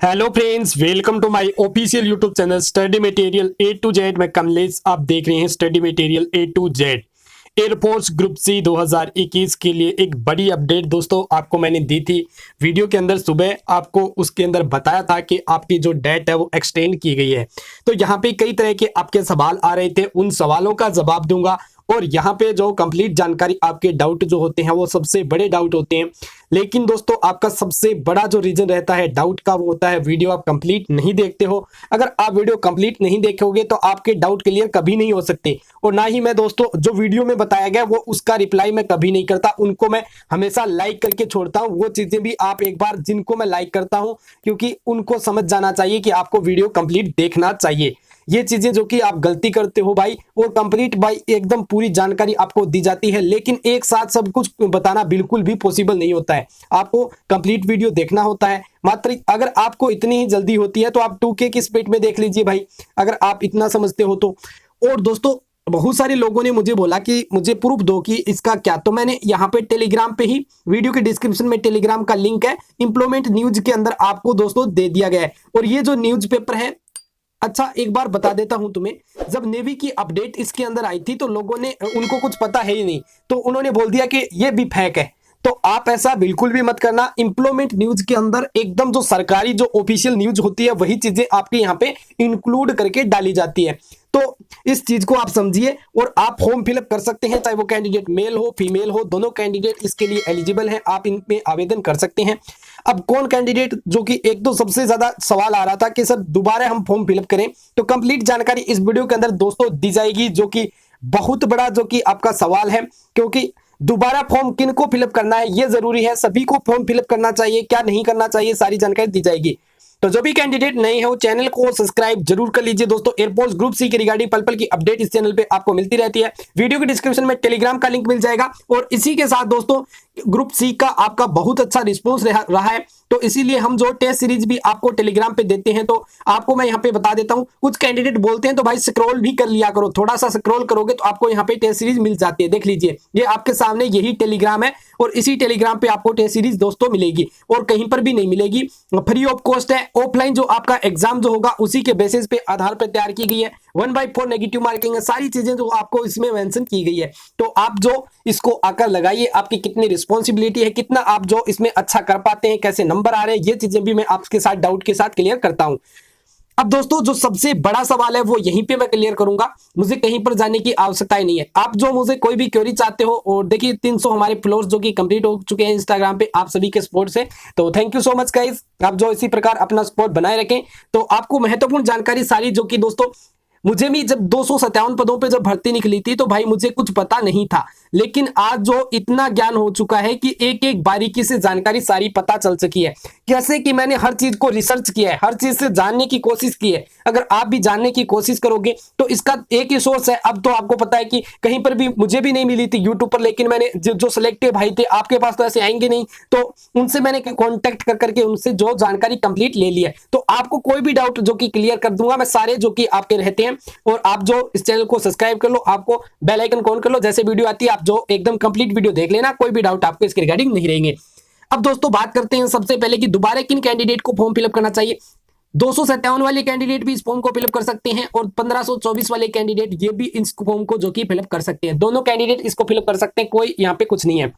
Hello friends, welcome to my official YouTube channel study material A to Z. मैं कमलेश, आप देख रहे हैं study material A to Z. Air force group C 2021 के लिए एक बड़ी अपडेट दोस्तों आपको मैंने दी थी वीडियो के अंदर। सुबह आपको उसके अंदर बताया था कि आपकी जो डेट है वो एक्सटेंड की गई है। तो यहाँ पे कई तरह के आपके सवाल आ रहे थे, उन सवालों का जवाब दूंगा और यहाँ पे जो कंप्लीट जानकारी, आपके डाउट जो होते हैं वो सबसे बड़े डाउट होते हैं। लेकिन दोस्तों आपका सबसे बड़ा जो रीजन रहता है डाउट का वो होता है वीडियो आप कंप्लीट नहीं देखते हो। अगर आप वीडियो कंप्लीट नहीं देखोगे तो आपके डाउट क्लियर कभी नहीं हो सकते। और ना ही मैं दोस्तों जो वीडियो में बताया गया वो उसका रिप्लाई मैं कभी नहीं करता, उनको मैं हमेशा लाइक करके छोड़ता हूँ। वो चीजें भी आप एक बार जिनको मैं लाइक करता हूँ, क्योंकि उनको समझ जाना चाहिए कि आपको वीडियो कंप्लीट देखना चाहिए। ये चीजें जो कि आप गलती करते हो भाई, वो कंप्लीट भाई एकदम पूरी जानकारी आपको दी जाती है, लेकिन एक साथ सब कुछ बताना बिल्कुल भी पॉसिबल नहीं होता है। आपको कंप्लीट वीडियो देखना होता है। मात्र अगर आपको इतनी ही जल्दी होती है तो आप 2K की स्पीड में देख लीजिए भाई, अगर आप इतना समझते हो तो। और दोस्तों बहुत सारे लोगों ने मुझे बोला कि मुझे प्रूफ दो कि इसका क्या, तो मैंने यहाँ पे टेलीग्राम पे ही वीडियो के डिस्क्रिप्शन में टेलीग्राम का लिंक है, इंप्लीमेंट न्यूज के अंदर आपको दोस्तों दे दिया गया है। और ये जो न्यूज पेपर है, अच्छा एक बार बता देता हूं तुम्हें, जब नेवी की अपडेट इसके अंदर आई थी तो लोगों ने, उनको कुछ पता है ही नहीं, तो उन्होंने बोल दिया कि ये भी फेक है। तो आप ऐसा बिल्कुल भी मत करना। इंप्लीमेंट न्यूज के अंदर एकदम जो सरकारी जो ऑफिशियल न्यूज होती है वही चीजें आपके यहाँ पे इंक्लूड करके डाली जाती है। तो इस चीज को आप समझिए और आप फॉर्म फिलअप कर सकते हैं, चाहे वो कैंडिडेट मेल हो फीमेल हो, दोनों कैंडिडेट इसके लिए एलिजिबल हैं, आप इन पे आवेदन कर सकते हैं। अब कौन कैंडिडेट, जो कि एक तो सबसे ज्यादा सवाल आ रहा था कि सर दोबारा हम फॉर्म फिलअप करें, तो कंप्लीट जानकारी इस वीडियो के अंदर दोस्तों दी जाएगी, जो कि बहुत बड़ा जो कि आपका सवाल है। क्योंकि दोबारा फॉर्म किन को फिलअप करना है ये जरूरी है, सभी को फॉर्म फिलअप करना चाहिए, क्या नहीं करना चाहिए सारी जानकारी दी जाएगी। तो जो भी कैंडिडेट नए हैं वो चैनल को सब्सक्राइब जरूर कर लीजिए दोस्तों। एयरफोर्स ग्रुप सी की रिगार्डिंग पल पल की अपडेट इस चैनल पे आपको मिलती रहती है। वीडियो के डिस्क्रिप्शन में टेलीग्राम का लिंक मिल जाएगा। और इसी के साथ दोस्तों ग्रुप सी का आपका बहुत अच्छा रिस्पॉन्स रहा है, तो इसीलिए हम जो टेस्ट सीरीज भी आपको टेलीग्राम पे देते हैं, तो आपको मैं यहाँ पे बता देता हूँ। कुछ कैंडिडेट बोलते हैं तो भाई स्क्रॉल भी कर लिया करो, थोड़ा सा स्क्रॉल करोगे तो आपको यहाँ पे टेस्ट सीरीज मिल जाती है। देख लीजिए ये आपके सामने यही टेलीग्राम है और इसी टेलीग्राम पे आपको टेस्ट सीरीज दोस्तों मिलेगी और कहीं पर भी नहीं मिलेगी, फ्री ऑफ कॉस्ट है। ऑफलाइन जो आपका एग्जाम जो होगा उसी के बेसिस पे आधार पर तैयार की गई है। 1/4 नेगेटिव मार्किंग है, सारी चीजें जो आपको इसमें मेंशन की गई है। तो आप जो इसको आकर लगाइए, आपकी कितनी रिस्पॉन्सिबिलिटी है, कितना आप जो इसमें अच्छा कर पाते हैं, कैसे नंबर आ रहे हैं, ये चीजें भी मैं आपके साथ डाउट के साथ क्लियर करता हूं। अब दोस्तों जो सबसे बड़ा सवाल है वो यहीं पे मैं क्लियर करूंगा, मुझे कहीं पर जाने की आवश्यकता ही नहीं है। आप जो मुझे कोई भी क्वेरी चाहते हो, और देखिए 300 हमारे फ्लोर्स जो कि कंप्लीट हो चुके हैं इंस्टाग्राम पे आप सभी के सपोर्ट से, तो thank you so much guys. आप जो इसी प्रकार अपना सपोर्ट बनाए रखें, तो आपको महत्वपूर्ण जानकारी सारी जो कि दोस्तों मुझे भी जब 257 पदों पे जब भर्ती निकली थी तो भाई मुझे कुछ पता नहीं था, लेकिन आज जो इतना ज्ञान हो चुका है कि एक एक बारीकी से जानकारी सारी पता चल चुकी है। कैसे कि मैंने हर चीज को रिसर्च किया है, हर चीज से जानने की कोशिश की है। अगर आप भी जानने की कोशिश करोगे तो इसका एक ही सोर्स है। अब तो आपको पता है कि कहीं पर भी मुझे भी नहीं मिली थी यूट्यूब पर, लेकिन मैंने जो सिलेक्टेड भाई थे, आपके पास तो ऐसे आएंगे नहीं, तो उनसे मैंने कॉन्टेक्ट कर करके उनसे जो जानकारी कंप्लीट ले ली है। तो आपको कोई भी डाउट जो कि क्लियर कर दूंगा मैं, सारे जो कि आपके रहते हैं। और आप जो इस चैनल को सब्सक्राइब कर लो, आपको बेल आइकन ऑन कर लो, जैसे वीडियो आती है आप जो एकदम कंप्लीट वीडियो देख लेना, कोई भी डाउट आपको इसके रिगार्डिंग नहीं रहेंगे। अब दोस्तों बात करते हैं सबसे पहले कि दोबारा किन कैंडिडेट को फॉर्म फिलअप करना चाहिए। 257 वाले कैंडिडेट भी इस फॉर्म को फिलअप कर सकते हैं और 1524 वाले कैंडिडेट ये भी इस फॉर्म को जो कि फिलअप कर सकते हैं। दोनों कैंडिडेट इसको फिलअप कर सकते हैं, कोई यहाँ पे कुछ नहीं है।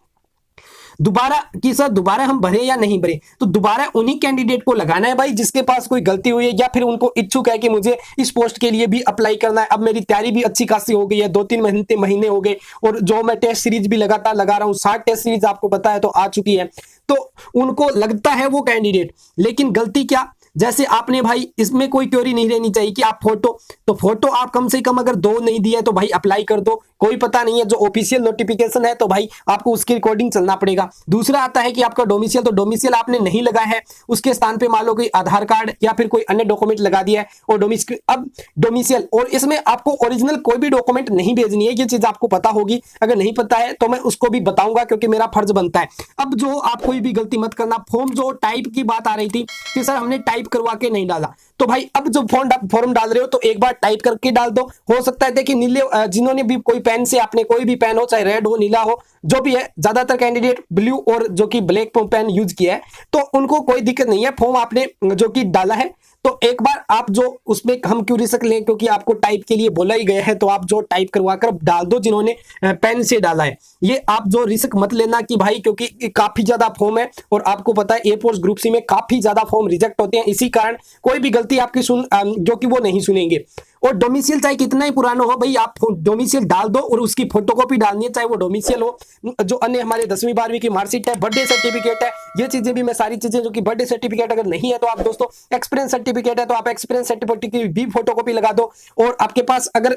दोबारा कि सर दोबारा हम भरे या नहीं भरे, तो दोबारा उन्हीं कैंडिडेट को लगाना है भाई जिसके पास कोई गलती हुई है या फिर उनको इच्छुक है कि मुझे इस पोस्ट के लिए भी अप्लाई करना है। अब मेरी तैयारी भी अच्छी खासी हो गई है, 2-3 महीने हो गए और जो मैं टेस्ट सीरीज भी लगातार लगा रहा हूँ, 60 टेस्ट सीरीज आपको पता है तो आ चुकी है। तो उनको लगता है वो कैंडिडेट, लेकिन गलती क्या, जैसे आपने भाई इसमें कोई क्वेरी नहीं रहनी चाहिए कि आप फोटो आप कम से कम अगर 2 नहीं दिया है तो भाई अप्लाई कर दो, कोई पता नहीं है। जो ऑफिशियल नोटिफिकेशन है तो भाई आपको उसके अकॉर्डिंग चलना पड़ेगा। दूसरा आता है कि आपका डोमिसियल, तो डोमिसियल आपने नहीं लगाया है, उसके स्थान पे मान लो कोई आधार कार्ड या फिर कोई अन्य डॉक्यूमेंट लगा दिया है और डोमिसियल, और इसमें आपको ओरिजिनल कोई भी डॉक्यूमेंट नहीं भेजनी है, ये चीज आपको पता होगी। अगर नहीं पता है तो मैं उसको भी बताऊंगा क्योंकि मेरा फर्ज बनता है। अब जो आप कोई भी गलती मत करना। फॉर्म जो टाइप की बात आ रही थी कि सर हमने टाइप करवा के नहीं डाला, तो तो भाई अब जो फॉर्म डाल रहे हो तो एक बार टाइप करके डाल दो। हो सकता है देखिए नीले जिन्होंने भी कोई पेन से, आपने कोई भी पेन हो, चाहे रेड हो, नीला हो, जो भी है, ज्यादातर कैंडिडेट ब्लू और जो कि ब्लैक पेन यूज किया है, तो उनको कोई दिक्कत नहीं है। फॉर्म आपने जो कि डाला है तो एक बार आप जो उसमें हम क्यों रिस्क लें, क्योंकि आपको टाइप के लिए बोला ही गया है, तो आप जो टाइप करवा कर डाल दो जिन्होंने पेन से डाला है। ये आप जो रिस्क मत लेना कि भाई, क्योंकि काफी ज्यादा फॉर्म है और आपको पता है एयरफोर्स ग्रुप सी में काफी ज्यादा फॉर्म रिजेक्ट होते हैं, इसी कारण कोई भी गलती आपकी जो कि वो नहीं सुनेंगे। और डोमिसियल चाहे कितना ही पुराना हो भाई, आप डोमिसियल डाल दो और उसकी फोटोकॉपी डालनी है, चाहे वो डोमिसियल हो, जो अन्य हमारे 10वीं 12वीं की मार्कशीट है, बर्थडे सर्टिफिकेट है, ये चीजें भी, मैं सारी चीजें जो कि बर्थडे सर्टिफिकेट अगर नहीं है तो आप दोस्तों एक्सपीरियंस सर्टिफिकेट है तो आप एक्सपीरियंस सर्टिफिकेट की भी फोटोकॉपी लगा दो। और आपके पास अगर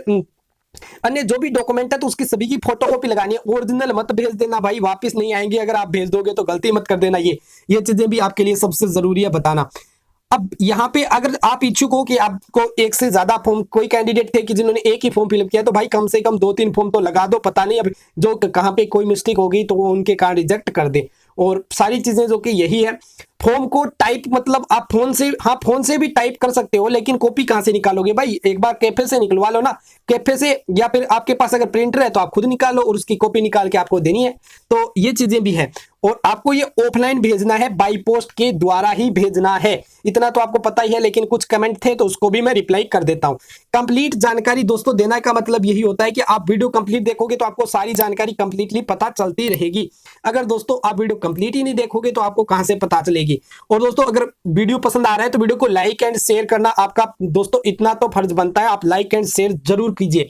अन्य जो भी डॉक्यूमेंट है तो उसकी सभी की फोटोकॉपी लगानी है। ओरिजिनल मत भेज देना भाई, वापस नहीं आएंगे अगर आप भेज दोगे तो गलती मत कर देना। ये चीजें भी आपके लिए सबसे जरूरी है बताना। अब यहाँ पे अगर आप इच्छुक हो कि आपको एक से ज्यादा फॉर्म, कोई कैंडिडेट थे कि जिन्होंने एक ही फॉर्म फिलअप किया, तो भाई कम से कम 2-3 फॉर्म तो लगा दो, पता नहीं अब जो कहाँ पे कोई मिस्टेक हो गई तो वो उनके कारण रिजेक्ट कर दे। और सारी चीजें जो कि यही है, फॉर्म को टाइप मतलब आप फोन से, हाँ फोन से भी टाइप कर सकते हो, लेकिन कॉपी कहाँ से निकालोगे भाई, एक बार कैफे से निकलवा लो ना, कैफे से, या फिर आपके पास अगर प्रिंटर है तो आप खुद निकालो और उसकी कॉपी निकाल के आपको देनी है। तो ये चीजें भी है। और आपको ये ऑफलाइन भेजना है, बाई पोस्ट के द्वारा ही भेजना है, इतना तो आपको पता ही है। लेकिन कुछ कमेंट थे तो उसको भी मैं रिप्लाई कर देता हूँ। कंप्लीट जानकारी दोस्तों देना का मतलब यही होता है कि आप वीडियो कंप्लीट देखोगे तो आपको सारी जानकारी कंप्लीटली पता चलती रहेगी। अगर दोस्तों आप वीडियो कंप्लीट ही नहीं देखोगे तो आपको कहां से पता चलेगी। और दोस्तों अगर वीडियो पसंद आ रहा है तो वीडियो को लाइक एंड शेयर करना आपका दोस्तों इतना तो फर्ज बनता है, आप लाइक एंड शेयर जरूर कीजिए।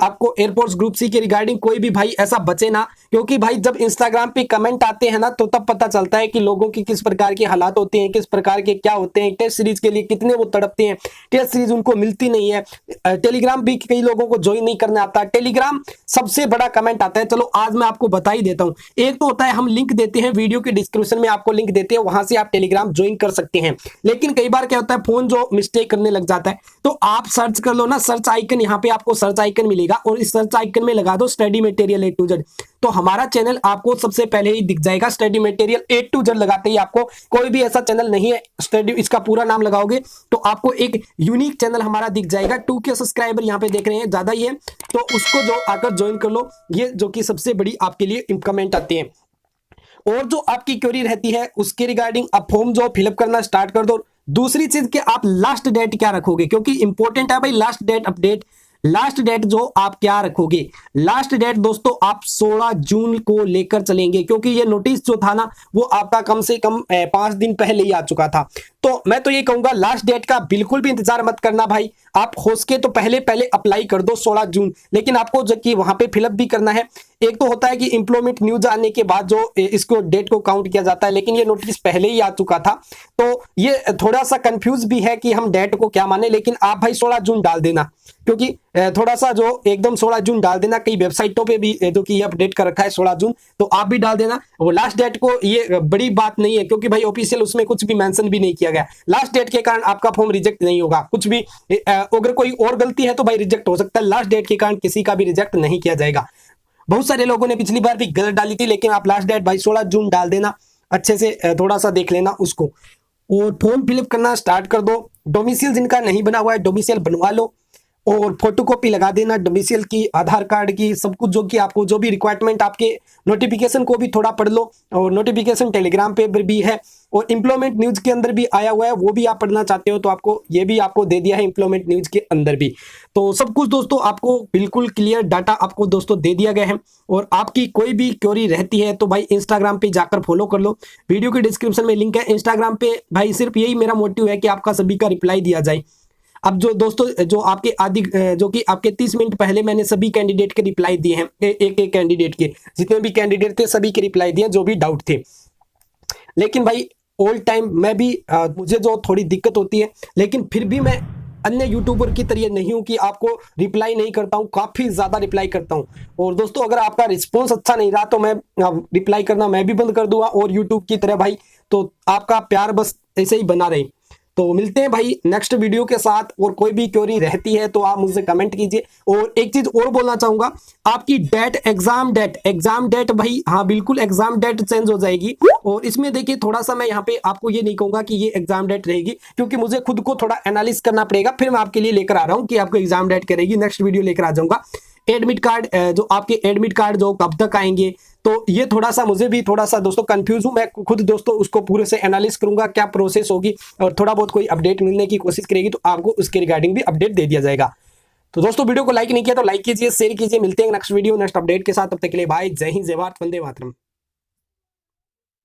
आपको एयरफोर्स ग्रुप सी के रिगार्डिंग कोई भी भाई ऐसा बचे ना, क्योंकि भाई जब इंस्टाग्राम पे कमेंट आते हैं ना तो तब पता चलता है कि लोगों की किस प्रकार के हालात होते हैं, किस प्रकार के क्या होते हैं, टेस्ट सीरीज के लिए कितने वो तड़पते हैं, टेस्ट सीरीज उनको मिलती नहीं है। टेलीग्राम भी कई लोगों को ज्वाइन नहीं करना आता, टेलीग्राम सबसे बड़ा कमेंट आता है। चलो आज मैं आपको बता ही देता हूँ। एक तो होता है हम लिंक देते हैं, वीडियो के डिस्क्रिप्शन में आपको लिंक देते हैं, वहां से आप टेलीग्राम ज्वाइन कर सकते हैं। लेकिन कई बार क्या होता है, फोन जो मिस्टेक करने लग जाता है, तो आप सर्च कर लो ना, सर्च आइकन, यहाँ पे आपको सर्च आइकन मिलेगा और इस सर्च आइकन में लगा दो study material A to Z, तो हमारा चैनल आपको सबसे पहले ही दिख जाएगा। Study material A to Z लगाते ही आपको, कोई भी ऐसा चैनल नहीं है स्टडी, इसका पूरा नाम लगाओगे तो आपको एक यूनिक चैनल हमारा दिख जाएगा। 2K सब्सक्राइबर यहाँ पे देख रहे हैं, ज्यादा ही है, तो उसको जो आकर ज्वाइन कर लो। ये जो कि सबसे बड़ी आपके लिए कमेंट आते हैं। और जो आपकी क्वेरी रहती है उसके रिगार्डिंग आप फॉर्म जो फिलअप करना स्टार्ट कर दो। दूसरी चीज कि आप लास्ट डेट क्या रखोगे, क्योंकि इंपॉर्टेंट है भाई last date update. Last date जो आप क्या रखोगे, लास्ट डेट दोस्तों आप 16 जून को लेकर चलेंगे, क्योंकि ये नोटिस जो था ना वो आपका कम से कम 5 दिन पहले ही आ चुका था। तो मैं तो ये कहूंगा लास्ट डेट का बिल्कुल भी इंतजार मत करना भाई, आप हो सके तो पहले अप्लाई कर दो 16 जून। लेकिन आपको जो कि वहां पे फिलअप भी करना है। एक तो होता है कि एम्प्लॉयमेंट न्यूज आने के बाद जो इसको डेट को काउंट किया जाता है, लेकिन ये नोटिस पहले ही आ चुका था, तो ये थोड़ा सा कंफ्यूज भी है कि हम डेट को क्या माने। लेकिन आप भाई 16 जून डाल देना, क्योंकि थोड़ा सा जो एकदम 16 जून डाल देना, कई वेबसाइटों पे भी जो कि अपडेट कर रखा है 16 जून, तो आप भी डाल देना। वो लास्ट डेट को ये बड़ी बात नहीं है, क्योंकि भाई ऑफिशियल उसमें कुछ भी मेंशन भी नहीं किया गया। लास्ट डेट के कारण आपका फॉर्म रिजेक्ट नहीं होगा, कुछ भी अगर कोई और गलती है तो भाई रिजेक्ट हो सकता है, लास्ट डेट के कारण किसी का भी रिजेक्ट नहीं किया जाएगा। बहुत सारे लोगों ने पिछली बार भी गलत डाली थी, लेकिन आप लास्ट डेट भाई 16 जून डाल देना, अच्छे से थोड़ा सा देख लेना उसको, और फॉर्म फिलअप करना स्टार्ट कर दो। डोमिसियल जिनका नहीं बना हुआ है डोमिसियल बनवा लो और फोटोकॉपी लगा देना डोमिसियल की, आधार कार्ड की, सब कुछ जो कि आपको जो भी रिक्वायरमेंट, आपके नोटिफिकेशन को भी थोड़ा पढ़ लो, और नोटिफिकेशन टेलीग्राम पे भी है और एम्प्लॉयमेंट न्यूज के अंदर भी आया हुआ है, वो भी आप पढ़ना चाहते हो तो आपको ये भी आपको दे दिया है एम्प्लॉयमेंट न्यूज के अंदर भी। तो सब कुछ दोस्तों आपको बिल्कुल क्लियर डाटा आपको दोस्तों दे दिया गया है। और आपकी कोई भी क्वेरी रहती है तो भाई इंस्टाग्राम पे जाकर फॉलो कर लो, वीडियो के डिस्क्रिप्शन में लिंक है। इंस्टाग्राम पे भाई सिर्फ यही मेरा मोटिव है कि आपका सभी का रिप्लाई दिया जाए। अब जो दोस्तों जो आपके आदि जो कि आपके 30 मिनट पहले मैंने सभी कैंडिडेट के रिप्लाई दिए हैं, एक एक कैंडिडेट के, जितने भी कैंडिडेट थे सभी के रिप्लाई दिए जो भी डाउट थे। लेकिन भाई ऑल टाइम मैं भी मुझे जो थोड़ी दिक्कत होती है, लेकिन फिर भी मैं अन्य यूट्यूबर की तरह नहीं हूं कि आपको रिप्लाई नहीं करता हूं, काफी ज्यादा रिप्लाई करता हूं। और दोस्तों अगर आपका रिस्पॉन्स अच्छा नहीं रहा तो मैं रिप्लाई करना मैं भी बंद कर दूंगा, और यूट्यूब की तरह भाई तो आपका प्यार बस ऐसे ही बना रहे। तो मिलते हैं भाई नेक्स्ट वीडियो के साथ, और कोई भी क्वेरी रहती है तो आप मुझसे कमेंट कीजिए। और एक चीज और बोलना चाहूंगा, आपकी डेट एग्जाम डेट भाई, हाँ बिल्कुल एग्जाम डेट चेंज हो जाएगी। और इसमें देखिए थोड़ा सा मैं यहाँ पे आपको ये नहीं कहूंगा कि ये एग्जाम डेट रहेगी, क्योंकि मुझे खुद को थोड़ा एनालिसिस करना पड़ेगा, फिर मैं आपके लिए लेकर आ रहा हूँ कि आपको एग्जाम डेट करेगी, नेक्स्ट वीडियो लेकर आ जाऊंगा। एडमिट कार्ड, जो आपके एडमिट कार्ड जो कब तक आएंगे, तो ये थोड़ा सा मुझे भी थोड़ा सा दोस्तों कंफ्यूज हूं मैं खुद दोस्तों, उसको पूरे से एनालिसिस करूंगा क्या प्रोसेस होगी, और थोड़ा बहुत कोई अपडेट मिलने की कोशिश करेगी तो आपको उसके रिगार्डिंग भी अपडेट दे दिया जाएगा। तो दोस्तों वीडियो को लाइक नहीं किया तो लाइक कीजिए, शेयर कीजिए। मिलते हैं नेक्स्ट वीडियो नेक्स्ट अपडेट के साथ, तब तक के लिए बाय, जय हिंद, जय भारत, वंदे मातरम।